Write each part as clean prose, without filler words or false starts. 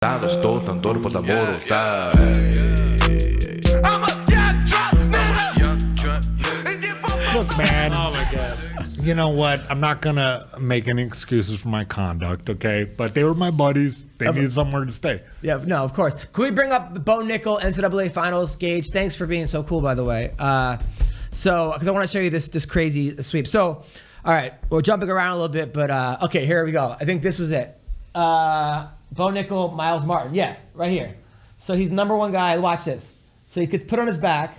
Sto tanto por the motor. Look, man. Oh my God. You know what? I'm not gonna make any excuses for my conduct, okay? But they were my buddies. They needed somewhere to stay. Yeah, no, of course. Can we bring up the Bo Nickal NCAA Finals? Gage, thanks for being so cool, by the way. So, because I want to show you this crazy sweep. So, all right, we're jumping around a little bit, but okay, here we go. I think this was it. Bo Nickal, Myles Martin. Yeah, right here. So he's number one guy. Watch this. So he could put on his back.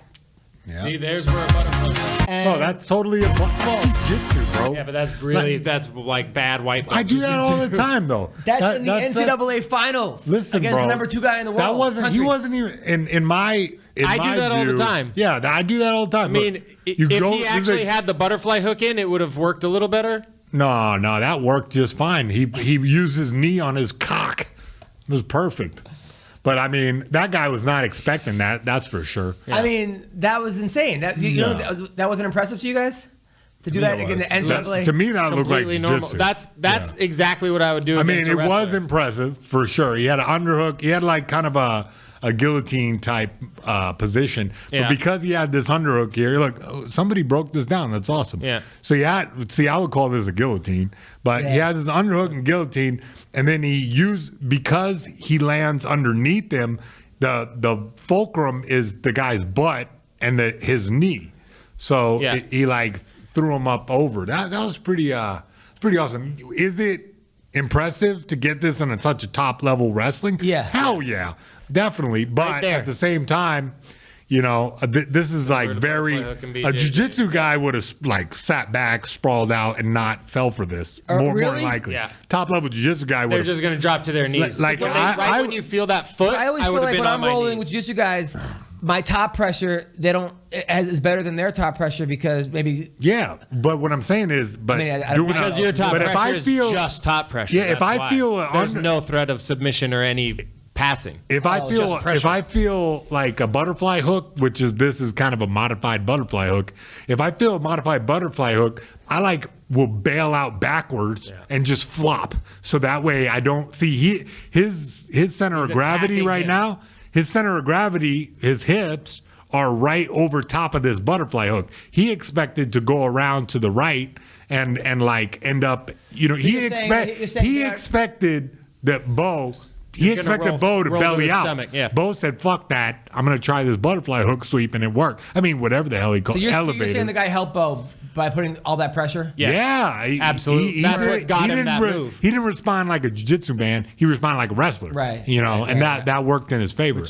Yeah. See, there's where a butterfly. No, that's totally a jiu-jitsu, bro. Yeah, but that's really that's like bad white belt. I do that all the time, though. That's in the NCAA Finals. Listen, against bro, the number 2 guy in the world. That wasn't. country. He wasn't even in my. I do that all the time. Yeah, I do that all the time. I mean, if he actually had the butterfly hook in, it would have worked a little better. No, that worked just fine. He used his knee on his cock. It was perfect. But I mean, that guy was not expecting that. That's for sure. Yeah. I mean, that was insane. That you know, that wasn't impressive to you guys to do that again. The NCAA. To me, that looked like normal. jiu-jitsu. That's exactly what I would do. I mean, it was impressive for sure. He had an underhook. He had like kind of a guillotine type position. But because he had this underhook here, look, somebody broke this down. That's awesome. Yeah. So I would call this a guillotine, but he has his underhook and guillotine, and then because he lands underneath him, the fulcrum is the guy's butt and his knee. So he like threw him up over. That was pretty awesome. Is it impressive to get this in such a top level wrestling? Yeah. Hell yeah. Definitely, but at the same time, you know, this is like a jiu-jitsu guy would have like sat back, sprawled out, and not fell for this. More likely, top level jiu-jitsu guy would. They're just gonna drop to their knees. When you feel that foot, I always feel like when I'm rolling with jiu-jitsu guys, my top pressure is better than their top pressure because maybe. Yeah, but what I'm saying is, because your top pressure is just top pressure. Yeah, if I feel there's no threat of submission or any passing. If I feel like a butterfly hook, this is kind of a modified butterfly hook. If I feel a modified butterfly hook, I will bail out backwards and just flop. So that way I don't see his center of gravity right now. His center of gravity, his hips are right over top of this butterfly hook. He expected to go around to the right and like end up, you know, he expected that Bo. He expected Bo to belly out. Stomach, Bo said, "Fuck that! I'm gonna try this butterfly hook sweep," and it worked. I mean, whatever the hell he called elevator. So you're saying the guy helped Bo by putting all that pressure? Yeah, absolutely. That's what got him that move. He didn't respond like a jiu-jitsu man. He responded like a wrestler. Right. You know, and that worked in his favor.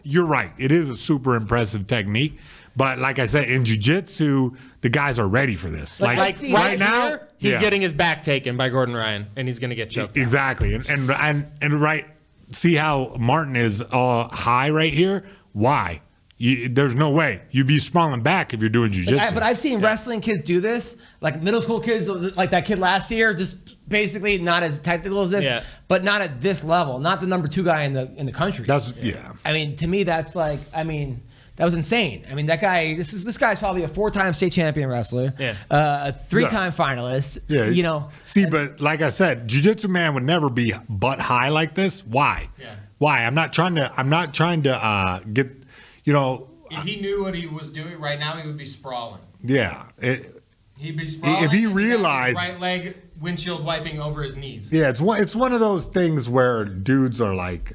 You're right. It is a super impressive technique. But like I said, in jiu-jitsu, the guys are ready for this. Like right now, he's getting his back taken by Gordon Ryan, and he's going to get choked. Exactly. And right, see how Martin is high right here? Why? There's no way. You'd be sprawling back if you're doing jiu-jitsu. But I've seen wrestling kids do this, like middle school kids, like that kid last year, just basically not as technical as this, but not at this level. Not the number 2 guy in the country. I mean, to me, that's like, that was insane. I mean, that guy. This guy's probably a 4-time state champion wrestler. A 3-time finalist. Yeah. You know. See, but like I said, jiu-jitsu man would never be butt high like this. Why? Yeah. Why? I'm not trying to get. You know. If he knew what he was doing right now, he would be sprawling. Yeah. He'd be sprawling. If he realized. Right leg windshield wiping over his knees. Yeah, it's one of those things where dudes are like,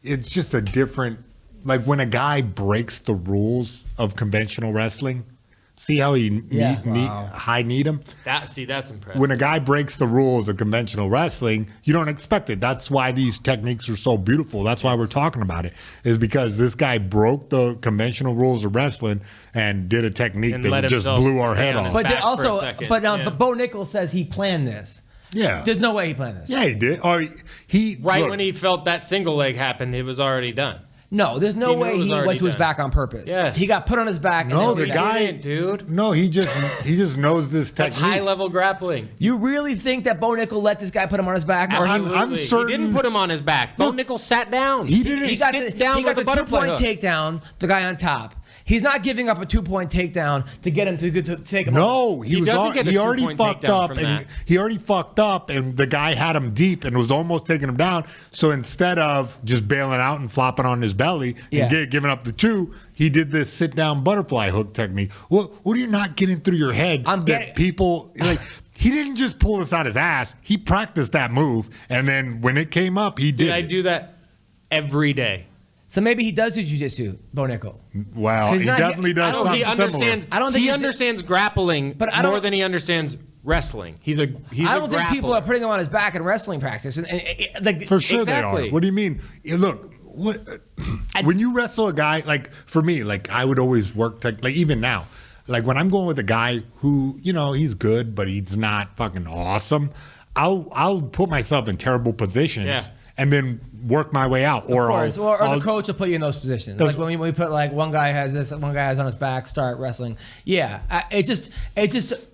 it's just a different. Like when a guy breaks the rules of conventional wrestling, see how he high kneed him? That's impressive. When a guy breaks the rules of conventional wrestling, you don't expect it. That's why these techniques are so beautiful. That's why we're talking about it, is because this guy broke the conventional rules of wrestling and did a technique that just blew our head off. But Bo Nickal says he planned this. Yeah. There's no way he planned this. Yeah, he did. When he felt that single leg happen, it was already done. No, there's no way he went to his back on purpose. Yes. He got put on his back. No, the guy, dude. No, he just knows this technique. That's high level grappling. You really think that Bo Nickal let this guy put him on his back? I'm certain. He didn't put him on his back. Bo Nickal sat down. He didn't. He sits down with a butterfly hook. Takedown, the guy on top. He's not giving up a 2-point takedown to get him to take him. No, He doesn't get a he already 2-point fucked takedown up, from and that. he already fucked up, and the guy had him deep and was almost taking him down. So instead of just bailing out and flopping on his belly and giving up the 2, he did this sit down butterfly hook technique. What are you not getting through your head? People like. He didn't just pull this out his ass. He practiced that move, and then when it came up, he did. I do that every day. So maybe he does do jiu-jitsu, Bo Nickal. Well, he definitely does something similar. I don't think he understands grappling more than he understands wrestling. He's a I don't think people are putting him on his back in wrestling practice. Like, for sure exactly. they are. What do you mean? Look, when you wrestle a guy, like for me, like I would always work, like even now, like when I'm going with a guy who, he's good, but he's not fucking awesome, I'll put myself in terrible positions and then work my way out. Or the coach will put you in those positions. Like when we put like one guy has this, one guy has on his back, start wrestling. Yeah, it just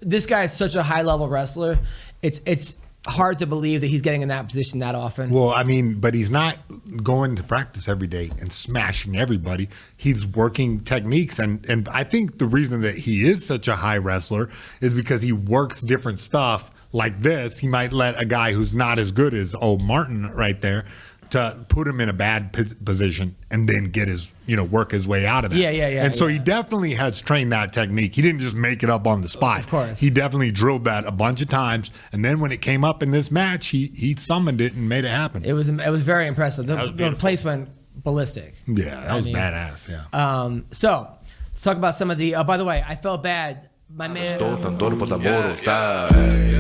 this guy is such a high level wrestler. It's hard to believe that he's getting in that position that often. Well, I mean, but he's not going to practice every day and smashing everybody. He's working techniques, and I think the reason that he is such a high wrestler is because he works different stuff like this. He might let a guy who's not as good as old Martin right there to put him in a bad position and then get his, work his way out of that. Yeah. And so he definitely has trained that technique. He didn't just make it up on the spot. Of course. He definitely drilled that a bunch of times. And then when it came up in this match, he summoned it and made it happen. It was very impressive. The place went ballistic. Yeah, that was badass. Yeah. So let's talk about some of the. By the way, I felt bad. My man. Estou tan duro por amor, tá?